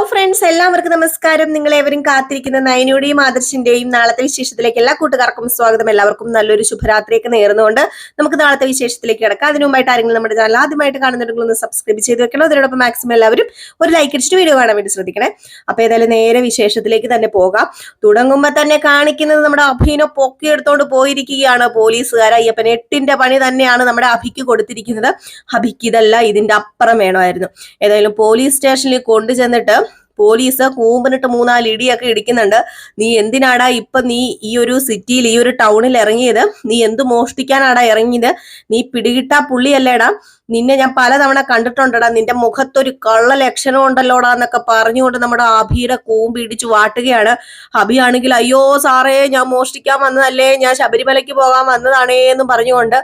Friends, എല്ലാവർക്കും നമസ്കാരം. നിങ്ങളേവരും കാത്തിരിക്കുന്ന നയനയുടെയും ആദർശിന്റെയും നാളത്തെ വിശേഷത്തിലേക്ക് എല്ലാ കൂട്ടുകാർക്കും സ്വാഗതം. എല്ലാവർക്കും നല്ലൊരു ശുഭരാത്രിയൊക്കെ നേർന്നുകൊണ്ട് നമുക്ക് നാളത്തെ വിശേഷത്തിലേക്ക് കിടക്കാം. അതിനു മുമ്പായിട്ട് ആരെങ്കിലും നമ്മുടെ ചാനൽ ആദ്യമായിട്ട് കാണുന്നുണ്ടെങ്കിൽ ഒന്ന് സബ്സ്ക്രൈബ് ചെയ്ത് വെക്കണം. അതിനോടൊപ്പം മാക്സിമം എല്ലാവരും ഒരു ലൈക്ക് അടിച്ചിട്ട് വീഡിയോ കാണാൻ വേണ്ടി ശ്രദ്ധിക്കണേ. അപ്പൊ ഏതായാലും നേരെ വിശേഷത്തിലേക്ക് തന്നെ പോകാം. തുടങ്ങുമ്പോ തന്നെ കാണിക്കുന്നത് നമ്മുടെ അഭിനെ പൊക്കിയെടുത്തോണ്ട് പോയിരിക്കുകയാണ് പോലീസുകാർ. അയ്യപ്പൻ 8ന്റെ പണി തന്നെയാണ് നമ്മുടെ അഭിക്ക് കൊടുത്തിരിക്കുന്നത്. അഭിക്ക് ഇതല്ല, ഇതിന്റെ അപ്പുറം വേണമായിരുന്നു. ഏതായാലും പോലീസ് സ്റ്റേഷനിൽ കൊണ്ടുചെന്നിട്ട് പോലീസ് കൂമ്പനിട്ട് 3-4 ഇടിയൊക്കെ ഇടിക്കുന്നുണ്ട്. നീ എന്തിനാടാ ഇപ്പൊ നീ ഈ ഒരു സിറ്റിയിൽ, ഈ ഒരു ടൗണിൽ ഇറങ്ങിയത്? നീ എന്ത് മോഷ്ടിക്കാനാടാ ഇറങ്ങിയത്? നീ പിടികിട്ടാ പുള്ളിയല്ലേടാ? നിന്നെ ഞാൻ പലതവണ കണ്ടിട്ടുണ്ടടാ. നിന്റെ മുഖത്തൊരു കള്ള ലക്ഷണം ഉണ്ടല്ലോടാ എന്നൊക്കെ പറഞ്ഞുകൊണ്ട് നമ്മുടെ അഭിയുടെ കൂമ്പ് ഇടിച്ചു വാട്ടുകയാണ്. അഭിയാണെങ്കിൽ അയ്യോ സാറേ, ഞാൻ മോഷ്ടിക്കാൻ വന്നതല്ലേ, ഞാൻ ശബരിമലയ്ക്ക് പോകാൻ വന്നതാണേ എന്നും പറഞ്ഞുകൊണ്ട്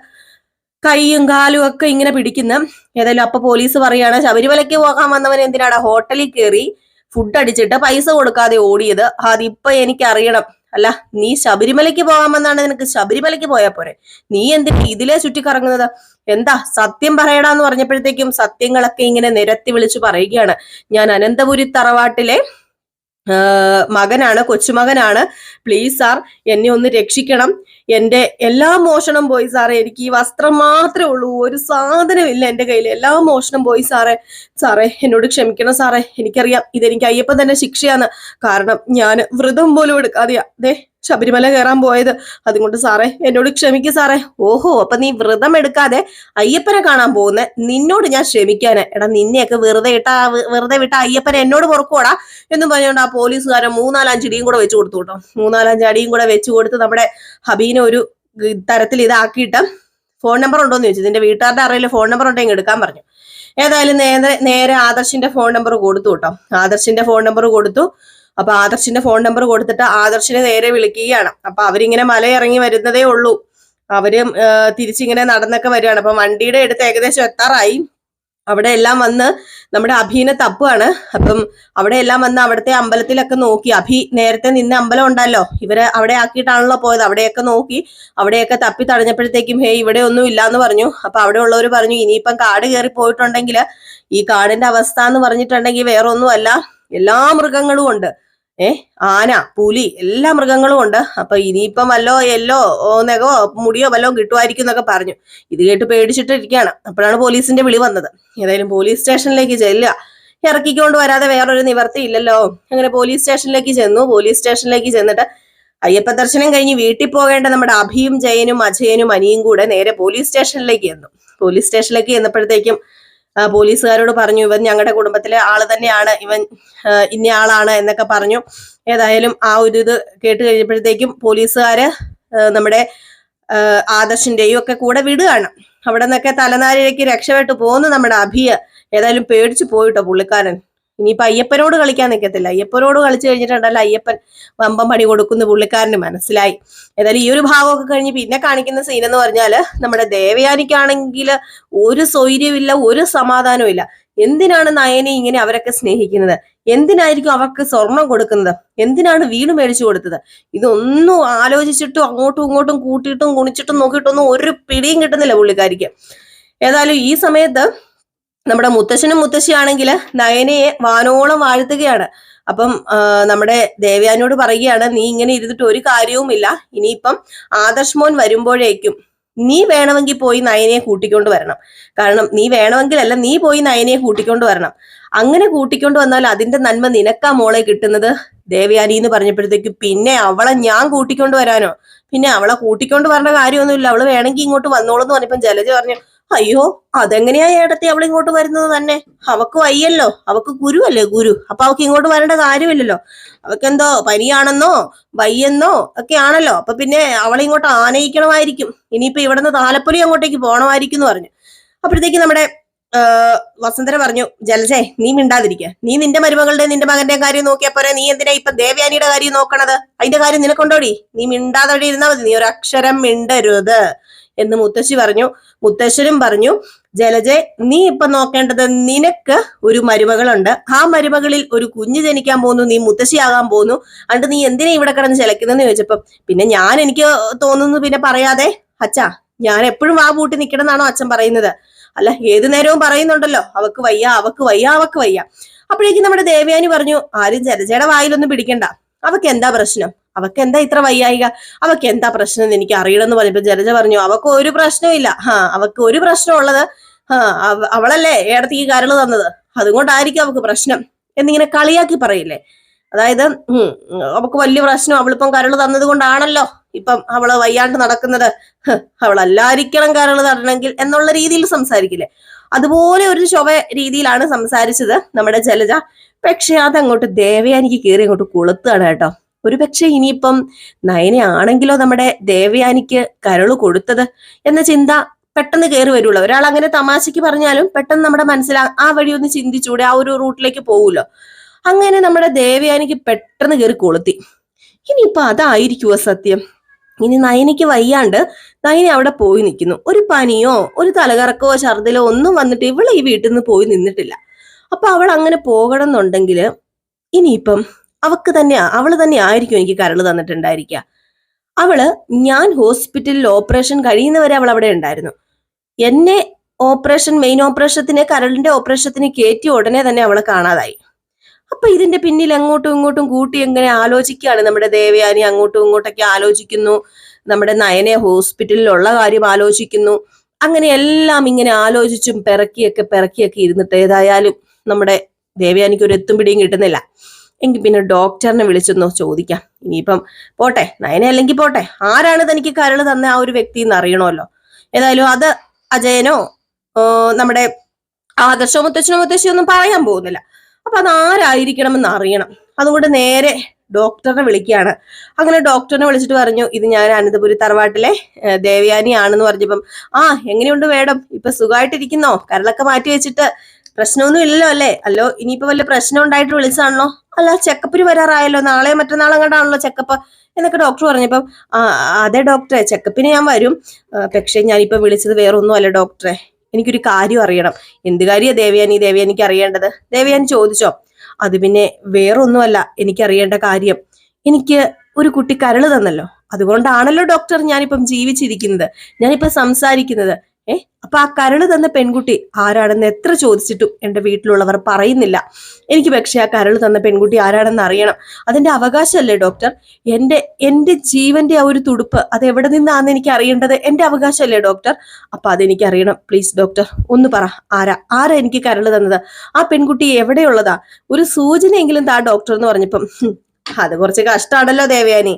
കൈയും കാലും ഒക്കെ ഇങ്ങനെ പിടിക്കുന്നു. ഏതായാലും അപ്പൊ പോലീസ് പറയാണ്, ശബരിമലയ്ക്ക് പോകാൻ വന്നവൻ എന്തിനാടാ ഹോട്ടലിൽ കയറി ഫുഡ് അടിച്ചിട്ട് പൈസ കൊടുക്കാതെ ഓടിയത്? അതിപ്പൊ എനിക്കറിയണം. അല്ല, നീ ശബരിമലയ്ക്ക് പോകാൻ വന്നാണ്, നിനക്ക് ശബരിമലയ്ക്ക് പോയാ പോരെ, നീ എന്തിനാ ഇതിലെ ചുറ്റിക്കറങ്ങുന്നത്? എന്താ സത്യം പറയടാന്ന് പറഞ്ഞപ്പോഴത്തേക്കും സത്യങ്ങളൊക്കെ ഇങ്ങനെ നിരത്തി വിളിച്ചു പറയുകയാണ്. ഞാൻ അനന്തപുരി തറവാട്ടിലെ മകനാണ്, കൊച്ചുമകനാണ്. പ്ലീസ് സാർ, എന്നെ ഒന്ന് രക്ഷിക്കണം. എന്റെ എല്ലാ മോഷണം പോയി സാറേ. എനിക്ക് ഈ വസ്ത്രം മാത്രമേ ഉള്ളൂ, ഒരു സാധനമില്ല എന്റെ കയ്യിൽ. എല്ലാ മോഷണം പോയി സാറേ. സാറേ എന്നോട് ക്ഷമിക്കണം സാറേ. എനിക്കറിയാം ഇതെനിക്ക് അയ്യപ്പൻ തന്നെ ശിക്ഷയാണ്. കാരണം ഞാൻ വ്രതം പോലും എടുക്കാതെയാ ദേ ശബരിമല കയറാൻ പോയത്. അതുകൊണ്ട് സാറേ എന്നോട് ക്ഷമിക്കും സാറേ. ഓഹോ, അപ്പൊ നീ വ്രതം എടുക്കാതെ അയ്യപ്പനെ കാണാൻ പോകുന്ന നിന്നോട് ഞാൻ ക്ഷമിക്കാന്? എടാ, നിന്നെയൊക്കെ വെറുതെ വിട്ട അയ്യപ്പനെ എന്നോട് പൊറുക്കോടാ എന്നും പറഞ്ഞുകൊണ്ട് ആ പോലീസുകാരൻ 3-4 അടിയും കൂടെ വെച്ചു കൊടുത്തു കേട്ടോ. 3-4 അടിയും കൂടെ വെച്ചു കൊടുത്ത് നമ്മുടെ ഹബീനെ ഒരു തരത്തിൽ ഇതാക്കിയിട്ട് ഫോൺ നമ്പർ ഉണ്ടോന്ന് ചോദിച്ചു. നിന്റെ വീട്ടുകാരുടെ അറിയില്ല, ഫോൺ നമ്പർ ഉണ്ടെങ്കിൽ എടുക്കാൻ പറഞ്ഞു. ഏതായാലും നേരെ ആദർശിന്റെ ഫോൺ നമ്പർ കൊടുത്തു കേട്ടോ. ആദർശിന്റെ ഫോൺ നമ്പർ കൊടുത്തു. അപ്പൊ ആദർശിന്റെ ഫോൺ നമ്പർ കൊടുത്തിട്ട് ആദർശിനെ നേരെ വിളിക്കുകയാണ്. അപ്പൊ അവരിങ്ങനെ മലയിറങ്ങി വരുന്നതേ ഉള്ളൂ. അവര് തിരിച്ചിങ്ങനെ നടന്നൊക്കെ വരികയാണ്. അപ്പൊ വണ്ടിയുടെ അടുത്ത് ഏകദേശം എത്താറായി. അവിടെ എല്ലാം വന്ന് നമ്മുടെ അഭിനെ തപ്പുകയാണ്. അപ്പം അവിടെ എല്ലാം വന്ന് അവിടുത്തെ അമ്പലത്തിലൊക്കെ നോക്കി. അഭി നേരത്തെ നിന്ന അമ്പലം ഉണ്ടല്ലോ, ഇവരെ അവിടെ ആക്കിയിട്ടാണല്ലോ പോയത്. അവിടെയൊക്കെ നോക്കി, അവിടെയൊക്കെ തപ്പി തടഞ്ഞപ്പോഴത്തേക്കും ഹേ ഇവിടെ ഒന്നും ഇല്ലാന്ന് പറഞ്ഞു. അപ്പൊ അവിടെ ഉള്ളവർ പറഞ്ഞു, ഇനിയിപ്പം കാട് കയറി പോയിട്ടുണ്ടെങ്കിൽ ഈ കാടിന്റെ അവസ്ഥ എന്ന് പറഞ്ഞിട്ടുണ്ടെങ്കിൽ വേറെ ഒന്നുമല്ല, എല്ലാ മൃഗങ്ങളും ഉണ്ട്. ആന, പുലി, എല്ലാ മൃഗങ്ങളും ഉണ്ട്. അപ്പൊ ഇനിയിപ്പം വല്ലോ എല്ലോ നെഗോ മുടിയോ വല്ലോ കിട്ടുമായിരിക്കും എന്നൊക്കെ പറഞ്ഞു. ഇത് കേട്ട് പേടിച്ചിട്ടിരിക്കുകയാണ്. അപ്പോഴാണ് പോലീസിന്റെ വിളി വന്നത്. ഏതായാലും പോലീസ് സ്റ്റേഷനിലേക്ക് ചെല്ലുക. ഇറക്കിക്കൊണ്ട് വരാതെ വേറൊരു നിവർത്തി ഇല്ലല്ലോ. അങ്ങനെ പോലീസ് സ്റ്റേഷനിലേക്ക് ചെന്നു. പോലീസ് സ്റ്റേഷനിലേക്ക് ചെന്നിട്ട് അയ്യപ്പ ദർശനം കഴിഞ്ഞ് വീട്ടിൽ പോകേണ്ട നമ്മുടെ അഭിയും ജയനും അജയനും അനിയും കൂടെ നേരെ പോലീസ് സ്റ്റേഷനിലേക്ക് ചെന്നു. പോലീസ് സ്റ്റേഷനിലേക്ക് ചെന്നപ്പോഴത്തേക്കും പോലീസുകാരോട് പറഞ്ഞു, ഇവൻ ഞങ്ങളുടെ കുടുംബത്തിലെ ആള് തന്നെയാണ്, ഇവൻ ഇന്ന ആളാണ് എന്നൊക്കെ പറഞ്ഞു. ഏതായാലും ആ ഒരു ഇത് കേട്ട് കഴിഞ്ഞപ്പോഴത്തേക്കും പോലീസുകാര് നമ്മുടെ ആദർശിന്റെയും ഒക്കെ കൂടെ വിടുകയാണ്. അവിടെ നിന്നൊക്കെ തലനാരിഴയ്ക്ക് രക്ഷപ്പെട്ടു പോന്നു നമ്മുടെ അഭിയ. ഏതായാലും പേടിച്ചു പോയിട്ടോ പുള്ളിക്കാരൻ. ഇനിയിപ്പൊ അയ്യപ്പനോട് കളിക്കാൻ നിൽക്കത്തില്ല. അയ്യപ്പനോട് കളിച്ചു കഴിഞ്ഞിട്ടുണ്ടല്ലോ അയ്യപ്പൻ വമ്പം പണി കൊടുക്കുന്ന പുള്ളിക്കാരന് മനസ്സിലായി. ഏതായാലും ഈ ഒരു ഭാഗമൊക്കെ കഴിഞ്ഞ് പിന്നെ കാണിക്കുന്ന സീൻ എന്ന് പറഞ്ഞാല് നമ്മുടെ ദേവയാനിക്കാണെങ്കിൽ ഒരു സ്വൈര്യമില്ല, ഒരു സമാധാനവും ഇല്ല. എന്തിനാണ് നയനെ ഇങ്ങനെ അവരൊക്കെ സ്നേഹിക്കുന്നത്? എന്തിനായിരിക്കും അവർക്ക് സ്വർണം കൊടുക്കുന്നത്? എന്തിനാണ് വീട് മേടിച്ചു കൊടുത്തത്? ഇതൊന്നും ആലോചിച്ചിട്ടും അങ്ങോട്ടും ഇങ്ങോട്ടും കൂട്ടിയിട്ടും കുണിച്ചിട്ടും നോക്കിയിട്ടൊന്നും ഒരു പിടിയും കിട്ടുന്നില്ല പുള്ളിക്കാരിക്ക്. ഏതായാലും ഈ സമയത്ത് നമ്മുടെ മുത്തശ്ശനും മുത്തശ്ശിയാണെങ്കിൽ നയനയെ വാനോളം വാഴ്ത്തുകയാണ്. അപ്പം നമ്മുടെ ദേവയാനിയോട് പറയുകയാണ്, നീ ഇങ്ങനെ ഇരുന്നിട്ട് ഒരു കാര്യവുമില്ല. ഇനിയിപ്പം ആദർശ് മോൻ വരുമ്പോഴേക്കും നീ വേണമെങ്കിൽ പോയി നയനയെ കൂട്ടിക്കൊണ്ട് വരണം. കാരണം നീ വേണമെങ്കിലല്ല, നീ പോയി നയനയെ കൂട്ടിക്കൊണ്ട് വരണം. അങ്ങനെ കൂട്ടിക്കൊണ്ട് വന്നാൽ അതിന്റെ നന്മ നിനക്കാ മോളെ കിട്ടുന്നത്. ദേവയാനി എന്ന് പറഞ്ഞപ്പോഴത്തേക്ക് പിന്നെ അവളെ ഞാൻ കൂട്ടിക്കൊണ്ട് വരാനോ? പിന്നെ അവളെ കൂട്ടിക്കൊണ്ട് വരേണ്ട കാര്യമൊന്നുമില്ല, അവള് വേണമെങ്കിൽ ഇങ്ങോട്ട് വന്നോളൂ എന്ന് പറഞ്ഞപ്പം ജലജ പറഞ്ഞു, അയ്യോ അതെങ്ങനെയാ ഏടത്തി അവൾ ഇങ്ങോട്ട് വരുന്നത് തന്നെ? അവക്ക് വയ്യല്ലോ, അവക്ക് ഗുരുവല്ലേ ഗുരു. അപ്പൊ അവക്ക് ഇങ്ങോട്ട് വരേണ്ട കാര്യമില്ലല്ലോ. അവക്കെന്തോ പനിയാണെന്നോ വയ്യെന്നോ ഒക്കെ ആണല്ലോ. അപ്പൊ പിന്നെ അവളെ ഇങ്ങോട്ട് ആനയിക്കണമായിരിക്കും. ഇനിയിപ്പൊ ഇവിടുന്ന് താലപ്പൊലി അങ്ങോട്ടേക്ക് പോകണമായിരിക്കും എന്ന് പറഞ്ഞു. അപ്പോഴത്തേക്ക് നമ്മുടെ വസുന്ധര പറഞ്ഞു, ജലജേ നീ മിണ്ടാതിരിക്കുക. നീ നിന്റെ മരുമകളുടെ നിന്റെ മകന്റെ കാര്യം നോക്കിയാ പോരെ. നീ എന്തിനാ ഇപ്പൊ ദേവയാനിയുടെ കാര്യം നോക്കണത്? അതിന്റെ കാര്യം നിനക്കൊണ്ടോടി? നീ മിണ്ടാതെ ഇരുന്നാ മതി, നീ ഒരു അക്ഷരം മിണ്ടരുത് എന്ന് മുത്തശ്ശി പറഞ്ഞു. മുത്തശ്ശനും പറഞ്ഞു, ജലജെ നീ ഇപ്പൊ നോക്കേണ്ടത് നിനക്ക് ഒരു മരുമകളുണ്ട്. ആ മരുമകളിൽ ഒരു കുഞ്ഞ് ജനിക്കാൻ പോകുന്നു, നീ മുത്തശ്ശിയാകാൻ പോകുന്നു. അതുകൊണ്ട് നീ എന്തിനാ ഇവിടെ കിടന്ന് ചിലക്കുന്നെന്ന് ചോദിച്ചപ്പം പിന്നെ എനിക്ക് തോന്നുന്നു പിന്നെ പറയാതെ, അച്ഛാ ഞാൻ എപ്പോഴും ആ പൂട്ടി നിൽക്കണം എന്നാണോ അച്ഛൻ പറയുന്നത്? അല്ല ഏതു നേരവും പറയുന്നുണ്ടല്ലോ അവക്ക് വയ്യ, അവക്ക് വയ്യ, അവക്ക് വയ്യ. അപ്പോഴേക്കും നമ്മുടെ ദേവയാനി പറഞ്ഞു, ആരും ജലജയുടെ വായിലൊന്നും പിടിക്കണ്ട, അവക്ക് എന്താ പ്രശ്നം, അവക്ക് എന്താ ഇത്ര വയ്യായിക, അവക്ക് എന്താ പ്രശ്നം എന്ന് എനിക്ക് അറിയണമെന്ന് പറഞ്ഞപ്പോ ജലജ പറഞ്ഞു, അവക്ക് ഒരു പ്രശ്നവും ഇല്ല. അവക്ക് ഒരു പ്രശ്നം ഉള്ളത് അവളല്ലേ ഏടത്തേക്ക് കരള് തന്നത്, അതുകൊണ്ടായിരിക്കും അവക്ക് പ്രശ്നം എന്നിങ്ങനെ കളിയാക്കി പറയില്ലേ. അതായത് അവക്ക് വലിയ പ്രശ്നം അവളിപ്പം കരള് തന്നത് കൊണ്ടാണല്ലോ ഇപ്പം അവള് വയ്യാണ്ട് നടക്കുന്നത്, അവളല്ലായിരിക്കണം കരള് തരണമെങ്കിൽ എന്നുള്ള രീതിയിൽ സംസാരിക്കില്ലേ. അതുപോലെ ഒരു ശോഭ രീതിയിലാണ് സംസാരിച്ചത് നമ്മുടെ ജലജ. പക്ഷെ അതങ്ങോട്ട് ദേവയാനിക്ക് കയറി അങ്ങോട്ട് കൊളുത്താണ് കേട്ടോ. ഒരു പക്ഷെ ഇനിയിപ്പം നയനെ ആണെങ്കിലോ നമ്മുടെ ദേവയാനിക്ക് കരള് കൊടുത്തത് എന്ന ചിന്ത പെട്ടെന്ന് കയറി വരുള്ളൂ. ഒരാൾ അങ്ങനെ തമാശക്ക് പറഞ്ഞാലും പെട്ടെന്ന് നമ്മുടെ മനസ്സിൽ ആ വഴി ഒന്ന് ചിന്തിച്ചൂടെ, ആ ഒരു റൂട്ടിലേക്ക് പോകൂല്ലോ. അങ്ങനെ നമ്മുടെ ദേവയാനിക്ക് പെട്ടെന്ന് കയറി കൊളുത്തി. ഇനിയിപ്പൊ അതായിരിക്കുമോ സത്യം? ഇനി നയനിക്ക് വയ്യാണ്ട് നയനി അവിടെ പോയി നിൽക്കുന്നു. ഒരു പനിയോ ഒരു തലകറക്കോ ഛർദിലോ ഒന്നും വന്നിട്ട് ഇവളെ ഈ വീട്ടിൽ നിന്ന് പോയി നിന്നിട്ടില്ല. അപ്പൊ അവൾ അങ്ങനെ പോകണം എന്നുണ്ടെങ്കിൽ ഇനിയിപ്പം അവള് തന്നെ ആയിരിക്കും എനിക്ക് കരള് തന്നിട്ടുണ്ടായിരിക്കുക. ഞാൻ ഹോസ്പിറ്റലിൽ ഓപ്പറേഷൻ കഴിയുന്നവരെ അവൾ അവിടെ ഉണ്ടായിരുന്നു. എന്നെ മെയിൻ ഓപ്പറേഷത്തിന് കരളിന്റെ ഓപ്പറേഷത്തിന് കയറ്റിയ ഉടനെ തന്നെ അവളെ കാണാതായി. അപ്പൊ ഇതിന്റെ പിന്നിൽ അങ്ങോട്ടും ഇങ്ങോട്ടും കൂട്ടി എങ്ങനെ ആലോചിക്കുകയാണ് നമ്മുടെ ദേവയാനി. അങ്ങോട്ടും ഇങ്ങോട്ടൊക്കെ ആലോചിക്കുന്നു, നമ്മുടെ നയനെ ഹോസ്പിറ്റലിലുള്ള കാര്യം ആലോചിക്കുന്നു. അങ്ങനെ എല്ലാം ഇങ്ങനെ ആലോചിച്ചും പിറക്കിയൊക്കെ ഇരുന്നിട്ട് ഏതായാലും നമ്മുടെ ദേവയാനിക്ക് ഒരു എത്തും പിടിയും കിട്ടുന്നില്ല. എങ്കിൽ പിന്നെ ഡോക്ടറിനെ വിളിച്ചൊന്നോ ചോദിക്കാം. ഇനിയിപ്പം പോട്ടെ, നയനെ അല്ലെങ്കിൽ പോട്ടെ, ആരാണ് തനിക്ക് കരള് തന്ന ആ ഒരു വ്യക്തി എന്ന് അറിയണമല്ലോ. ഏതായാലും അത് അജയനോ നമ്മുടെ ആദർശോ മുത്തശ്ശിയോ ഒന്നും പറയാൻ പോകുന്നില്ല. അപ്പൊ അത് ആരായിരിക്കണമെന്ന് അറിയണം. അതുകൊണ്ട് നേരെ ഡോക്ടറിനെ വിളിക്കുകയാണ്. അങ്ങനെ ഡോക്ടറിനെ വിളിച്ചിട്ട് പറഞ്ഞു, ഇത് ഞാൻ അനന്തപുരി തറവാട്ടിലെ ദേവയാനി ആണെന്ന് പറഞ്ഞപ്പം, എങ്ങനെയുണ്ട് മേഡം, ഇപ്പൊ സുഖമായിട്ടിരിക്കുന്നോ, കരളൊക്കെ മാറ്റി വെച്ചിട്ട് പ്രശ്നമൊന്നും ഇല്ലല്ലോ അല്ലേ? അല്ലോ ഇനിയിപ്പോ വല്ല പ്രശ്നം ഉണ്ടായിട്ട് വിളിച്ചാണല്ലോ? അല്ല ചെക്കപ്പിന് വരാറായല്ലോ, നാളെ മറ്റന്നാളെ കണ്ടാണല്ലോ ചെക്കപ്പ് എന്നൊക്കെ ഡോക്ടർ പറഞ്ഞപ്പം, അതെ ഡോക്ടറെ, ചെക്കപ്പിന് ഞാൻ വരും. പക്ഷെ ഞാനിപ്പോ വിളിച്ചത് വേറെ ഒന്നും അല്ല ഡോക്ടറെ, എനിക്കൊരു കാര്യം അറിയണം. എന്ത് കാര്യമാണ് ദേവയാനിക്ക് അറിയേണ്ടത്? ദേവയാനി ചോദിച്ചോ. അത് പിന്നെ വേറൊന്നുമല്ല എനിക്കറിയേണ്ട കാര്യം. എനിക്ക് ഒരു കുട്ടി കരള് തന്നല്ലോ, അതുകൊണ്ടാണല്ലോ ഡോക്ടർ ഞാനിപ്പം ജീവിച്ചിരിക്കുന്നത്, ഞാനിപ്പം സംസാരിക്കുന്നത്. അപ്പൊ ആ കരള് തന്ന പെൺകുട്ടി ആരാണെന്ന് എത്ര ചോദിച്ചിട്ടും എന്റെ വീട്ടിലുള്ളവർ പറയുന്നില്ല. എനിക്ക് പക്ഷെ ആ കരള് തന്ന പെൺകുട്ടി ആരാണെന്ന് അറിയണം. അതിന്റെ അവകാശമല്ലേ ഡോക്ടർ? എന്റെ ജീവന്റെ ആ ഒരു തുടുപ്പ് അത് എവിടെ നിന്നാന്ന് എനിക്ക് അറിയേണ്ടത് എന്റെ അവകാശമല്ലേ ഡോക്ടർ? അപ്പൊ അതെനിക്ക് അറിയണം. പ്ലീസ് ഡോക്ടർ ഒന്ന് പറ, ആരാ എനിക്ക് കരള് തന്നത്? ആ പെൺകുട്ടി എവിടെയുള്ളതാ? ഒരു സൂചനയെങ്കിലും താ ഡോക്ടർ എന്ന് പറഞ്ഞപ്പം, അത് കുറച്ച് കഷ്ടമാണല്ലോ ദേവയാനി.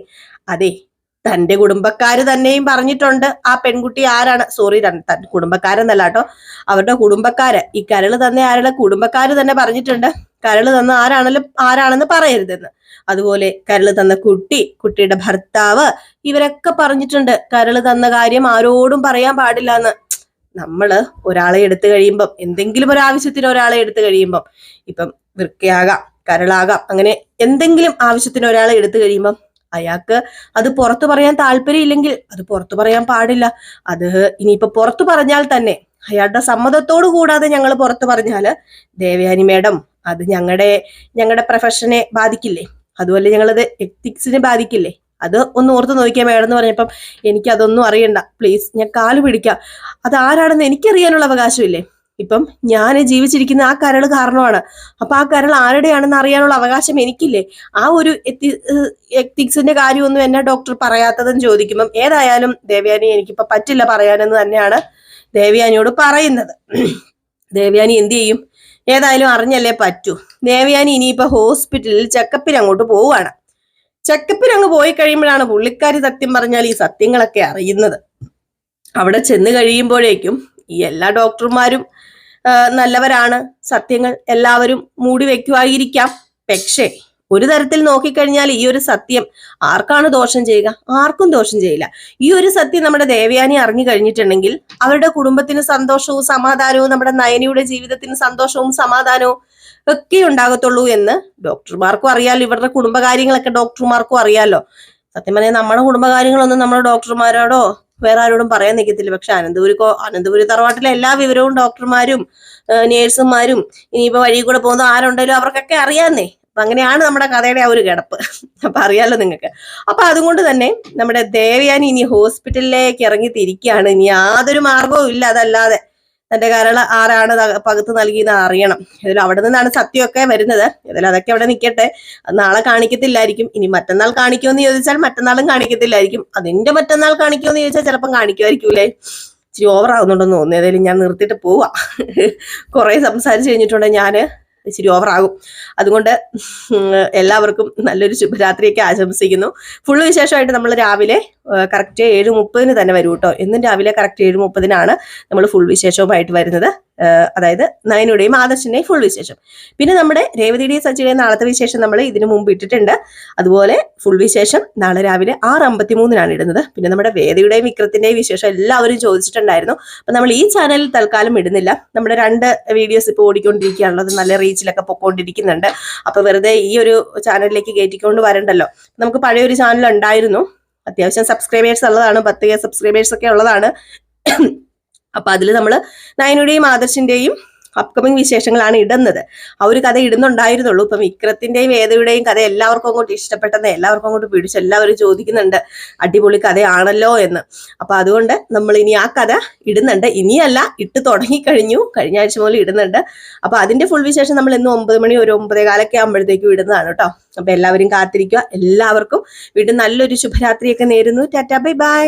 അതെ, തന്റെ കുടുംബക്കാര് തന്നെയും പറഞ്ഞിട്ടുണ്ട് ആ പെൺകുട്ടി ആരാണ്. സോറി, കുടുംബക്കാരെന്നല്ല കേട്ടോ, അവരുടെ കുടുംബക്കാര്, ഈ കരള് തന്നെ ആരുടെ കുടുംബക്കാര് തന്നെ പറഞ്ഞിട്ടുണ്ട് കരള് തന്ന ആരാണെന്ന് പറയരുതെന്ന്. അതുപോലെ കരള് തന്ന കുട്ടിയുടെ ഭർത്താവ്, ഇവരൊക്കെ പറഞ്ഞിട്ടുണ്ട് കരള് തന്ന കാര്യം ആരോടും പറയാൻ പാടില്ല എന്ന്. നമ്മള് ഒരാളെ എടുത്തു കഴിയുമ്പം, എന്തെങ്കിലും ഒരു ആവശ്യത്തിന് ഒരാളെ എടുത്തു കഴിയുമ്പം, ഇപ്പം വൃക്കയാകാം, കരളാകാം, അങ്ങനെ എന്തെങ്കിലും ആവശ്യത്തിന് ഒരാളെ എടുത്തു കഴിയുമ്പം അയാൾക്ക് അത് പുറത്തു പറയാൻ താല്പര്യമില്ലെങ്കിൽ അത് പുറത്തു പറയാൻ പാടില്ല. അത് ഇനിയിപ്പോ പുറത്തു പറഞ്ഞാൽ തന്നെ അയാളുടെ സമ്മതത്തോടു കൂടാതെ ഞങ്ങൾ പുറത്തു പറഞ്ഞാല് ദേവയാനി മേഡം, അത് ഞങ്ങളുടെ പ്രൊഫഷനെ ബാധിക്കില്ലേ? അതുപോലെ ഞങ്ങളത് എത്തിക്സിനെ ബാധിക്കില്ലേ? അത് ഒന്ന് ഓർത്ത് നോക്കിയാൽ മേഡം എന്ന് പറഞ്ഞപ്പം, എനിക്ക് അതൊന്നും അറിയണ്ട പ്ലീസ്, ഞാൻ കാല് പിടിക്കാം. അത് ആരാണെന്ന് എനിക്കറിയാനുള്ള അവകാശമില്ലേ? ഇപ്പം ഞാൻ ജീവിച്ചിരിക്കുന്ന ആ കരള് കാരണമാണ്. അപ്പൊ ആ കരൾ ആരുടെയാണെന്ന് അറിയാനുള്ള അവകാശം എനിക്കില്ലേ? ആ ഒരു എത്തിക്സിന്റെ കാര്യമൊന്നും എന്നെ ഡോക്ടർ പറയാത്തതെന്ന് ചോദിക്കുമ്പം, ഏതായാലും ദേവയാനി എനിക്കിപ്പോ പറ്റില്ല പറയാനെന്ന് തന്നെയാണ് ദേവയാനിയോട് പറയുന്നത്. ദേവയാനി എന്ത് ചെയ്യും? ഏതായാലും അറിഞ്ഞല്ലേ പറ്റൂ. ദേവയാനി ഇനിയിപ്പോ ഹോസ്പിറ്റലിൽ ചെക്കപ്പിന് അങ്ങോട്ട് പോവുകയാണ്. ചെക്കപ്പിന് അങ്ങ് പോയി കഴിയുമ്പോഴാണ് പുള്ളിക്കാരി സത്യം പറഞ്ഞാൽ ഈ സത്യങ്ങളൊക്കെ അറിയുന്നത്. അവിടെ ചെന്ന് കഴിയുമ്പോഴേക്കും ഈ എല്ലാ ഡോക്ടർമാരും നല്ലവരാണ്, സത്യങ്ങൾ എല്ലാവരും മൂടി വെക്കുമായിരിക്കാം. പക്ഷേ ഒരു തരത്തിൽ നോക്കിക്കഴിഞ്ഞാൽ ഈ ഒരു സത്യം ആർക്കാണ് ദോഷം ചെയ്യുക? ആർക്കും ദോഷം ചെയ്യില്ല. ഈ ഒരു സത്യം നമ്മുടെ ദേവയാനി അറിഞ്ഞു കഴിഞ്ഞിട്ടുണ്ടെങ്കിൽ അവരുടെ കുടുംബത്തിന് സന്തോഷവും സമാധാനവും, നമ്മുടെ നയനിയുടെ ജീവിതത്തിന് സന്തോഷവും സമാധാനവും ഒക്കെ ഉണ്ടാകത്തുള്ളൂ എന്ന് ഡോക്ടർമാർക്കും അറിയാലോ. ഇവരുടെ കുടുംബകാര്യങ്ങളൊക്കെ ഡോക്ടർമാർക്കും അറിയാലോ. സത്യം പറഞ്ഞാൽ നമ്മുടെ കുടുംബകാര്യങ്ങളൊന്നും നമ്മുടെ ഡോക്ടർമാരോടോ വേറെ ആരോടും പറയാൻ നിൽക്കത്തില്ല. പക്ഷെ അനന്തപുരി തറവാട്ടിലെ എല്ലാ വിവരവും ഡോക്ടർമാരും നേഴ്സുമാരും ഇനിയിപ്പോ വഴി കൂടെ പോകുന്ന ആരുണ്ടല്ലോ അവർക്കൊക്കെ അറിയാന്നേ. അപ്പൊ അങ്ങനെയാണ് നമ്മുടെ കഥയുടെ ആ ഒരു കിടപ്പ്. അപ്പൊ അറിയാലോ നിങ്ങൾക്ക്. അപ്പൊ അതുകൊണ്ട് തന്നെ നമ്മുടെ ദേവയാനി ഇനി ഹോസ്പിറ്റലിലേക്ക് ഇറങ്ങി തിരിക്കുകയാണ്. ഇനി യാതൊരു മാർഗവും ഇല്ല അതല്ലാതെ. തന്റെ കരൾ ആരാണ് പകുത്ത് നൽകിയെന്ന് അറിയണം. ഏതായാലും അവിടെ നിന്നാണ് സത്യമൊക്കെ വരുന്നത്. ഏതായാലും അതൊക്കെ അവിടെ നിൽക്കട്ടെ. അത് നാളെ കാണിക്കത്തില്ലായിരിക്കും. ഇനി മറ്റന്നാൾ കാണിക്കുമെന്ന് ചോദിച്ചാൽ മറ്റന്നാളും കാണിക്കത്തില്ലായിരിക്കും. അതിന്റെ മറ്റന്നാൾ കാണിക്കുമെന്ന് ചോദിച്ചാൽ ചിലപ്പം കാണിക്കുമായിരിക്കൂലേ. ഇച്ചിരി ഓവർ ആകുന്നുണ്ടെന്ന് തോന്നുന്നു. ഏതായാലും ഞാൻ നിർത്തിയിട്ട് പോവാ. കുറെ സംസാരിച്ച് കഴിഞ്ഞിട്ടുണ്ടെങ്കിൽ ഞാൻ ഇച്ചിരി ഓവറാകും. അതുകൊണ്ട് എല്ലാവർക്കും നല്ലൊരു ശുഭരാത്രിയൊക്കെ ആശംസിക്കുന്നു. ഫുള്ള് വിശേഷമായിട്ട് നമ്മൾ രാവിലെ കറക്റ്റ് 7:30 തന്നെ വരും കേട്ടോ. എന്നും രാവിലെ കറക്റ്റ് 7:30 നമ്മൾ ഫുൾ വിശേഷവുമായിട്ട് വരുന്നത്. അതായത് നയനുടെയും ആദർശിന്റെയും ഫുൾ വിശേഷം. പിന്നെ നമ്മുടെ രേവതിയുടെയും സച്ചിയുടെയും നാളത്തെ വിശേഷം നമ്മൾ ഇതിനു മുമ്പ് ഇട്ടിട്ടുണ്ട്. അതുപോലെ ഫുൾ വിശേഷം നാളെ രാവിലെ 6:53 ഇടുന്നത്. പിന്നെ നമ്മുടെ വേദയുടെയും വിക്രത്തിന്റെയും വിശേഷം എല്ലാവരും ചോദിച്ചിട്ടുണ്ടായിരുന്നു. അപ്പൊ നമ്മൾ ഈ ചാനലിൽ തൽക്കാലം ഇടുന്നില്ല. നമ്മുടെ 2 വീഡിയോസ് ഇപ്പോൾ ഓടിക്കൊണ്ടിരിക്കുകയാണുള്ളത്. നല്ല റീച്ചിലൊക്കെ പൊക്കോണ്ടിരിക്കുന്നുണ്ട്. അപ്പൊ വെറുതെ ഈ ഒരു ചാനലിലേക്ക് കയറ്റിക്കൊണ്ട് വരണ്ടല്ലോ. നമുക്ക് പഴയൊരു ചാനൽ ഉണ്ടായിരുന്നു. അത്യാവശ്യം സബ്സ്ക്രൈബേഴ്സ് ഉള്ളതാണ്. 10K സബ്സ്ക്രൈബേഴ്സ് ഒക്കെ ഉള്ളതാണ്. അപ്പൊ അതിൽ നമ്മൾ നയനുടെയും ആദർശിന്റെയും അപ്കമിങ് വിശേഷങ്ങളാണ് ഇടുന്നത്. ആ ഒരു കഥ ഇടുന്നുണ്ടായിരുന്നുള്ളൂ. ഇപ്പം വിക്രത്തിന്റെയും വേദയുടെയും കഥ എല്ലാവർക്കും അങ്ങോട്ട് ഇഷ്ടപ്പെട്ടെന്ന് എല്ലാവർക്കും അങ്ങോട്ട് പിടിച്ച് എല്ലാവരും ചോദിക്കുന്നുണ്ട്, അടിപൊളി കഥയാണല്ലോ എന്ന്. അപ്പൊ അതുകൊണ്ട് നമ്മൾ ഇനി ആ കഥ ഇടുന്നുണ്ട്. ഇനിയല്ല, ഇട്ട് തുടങ്ങിക്കഴിഞ്ഞു. കഴിഞ്ഞ ആഴ്ച മുതൽ ഇടുന്നുണ്ട്. അപ്പൊ അതിന്റെ ഫുൾ വിശേഷം നമ്മൾ ഇന്ന് 9 മണി ഒരു 9:15 ആകുമ്പോഴത്തേക്കും ഇടുന്നതാണ് കേട്ടോ. അപ്പൊ എല്ലാവരും കാത്തിരിക്കുക. എല്ലാവർക്കും വീണ്ടും നല്ലൊരു ശുഭരാത്രിയൊക്കെ നേരുന്നു. Tata, bye bye.